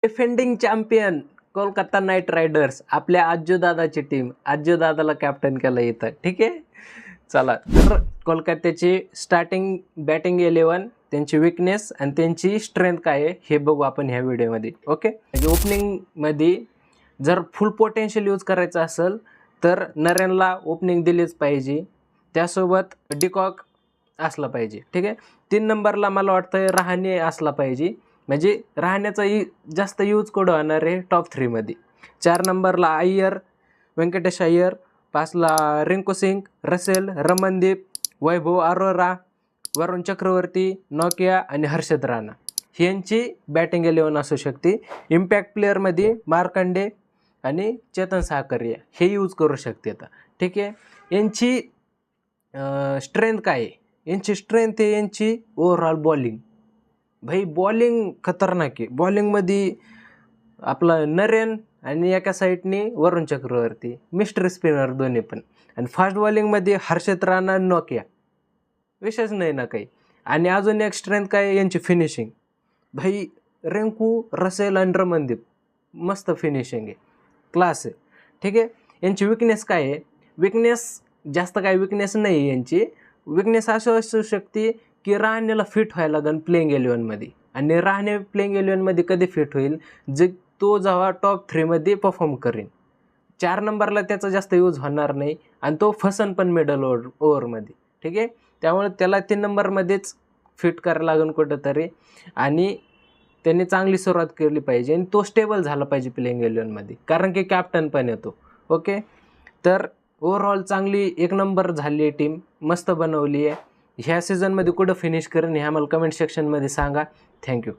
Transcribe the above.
Defending champion Kolkata night riders, आपल्या आज्जूदादाची team, आज्जूदादाला captain केलं इथं. ठीक आहे, चला. तर कोलकात्याची स्टार्टिंग बॅटिंग 11, त्यांची विकनेस आणि त्यांची स्ट्रेंथ काय आहे हे बघू आपण ह्या व्हिडिओमध्ये. ओके, म्हणजे ओपनिंगमध्ये जर फुल पोटेन्शियल यूज करायचं असेल तर नरेनला ओपनिंग दिलीच पाहिजे, त्यासोबत डिकॉक असला पाहिजे. ठीक आहे, 3 नंबरला मला वाटतं रहाणे असला पाहिजे, म्हणजे राहण्याचा जास्त यूज कुठं होणार आहे टॉप 3मध्ये. 4 नंबरला अय्यर, व्यंकटेश अय्यर. 5ला रिंकू सिंग, रसेल, रमनदीप, वैभव अरोरा, वरुण चक्रवर्ती, नोकिया आणि हर्षद राणा यांची बॅटिंग 11 असू शकते. इम्पॅक्ट प्लेअरमध्ये मार्कंडे आणि चेतन साकरिया हे यूज करू शकते. ठीक आहे, यांची स्ट्रेंथ काय आहे? यांची स्ट्रेंथ आहे यांची ओव्हरऑल बॉलिंग. भाई बॉलिंग खतरनाक आहे. बॉलिंगमध्ये आपलं नरेन आणि एका साईडने वरुण चक्रवर्ती, मिस्ट्री स्पिनर दोन्ही पण. आणि फास्ट बॉलिंगमध्ये हर्षद राणा, नोकिया, विशेष नाही ना काही. आणि अजून एक स्ट्रेंथ काय यांची फिनिशिंग. भाई रिंकू, रसेल आणि रमनदीप मस्त फिनिशिंग आहे, क्लास आहे. ठीक आहे, यांची विकनेस काय आहे? विकनेस जास्त काय विकनेस नाही आहे यांची. विकनेस असं असू शकते की रहाणेला फिट व्हायला लागेल प्लेइंग 11मध्ये. आणि रहाणे प्लेइंग 11मध्ये कधी फिट होईल? जे तो जेव्हा टॉप 3मध्ये परफॉर्म करेन. 4 नंबरला त्याचा जास्त यूज होणार नाही आणि तो फसन पण मिडल ओव्हरमध्ये. ठीक आहे, त्यामुळे त्याला 3 नंबरमध्येच फिट करायला लागेल कुठंतरी. आणि त्यांनी चांगली सुरुवात केली पाहिजे आणि तो स्टेबल झाला पाहिजे प्लेइंग 11मध्ये, कारण की कॅप्टन पण येतो. ओके, तर ओव्हरऑल चांगली 1 नंबर झाली आहे टीम, मस्त बनवली आहे. ह्या सीझनमध्ये कुठं फिनिश करेन हे आम्हाला कमेंट सेक्शनमध्ये सांगा. थँक्यू.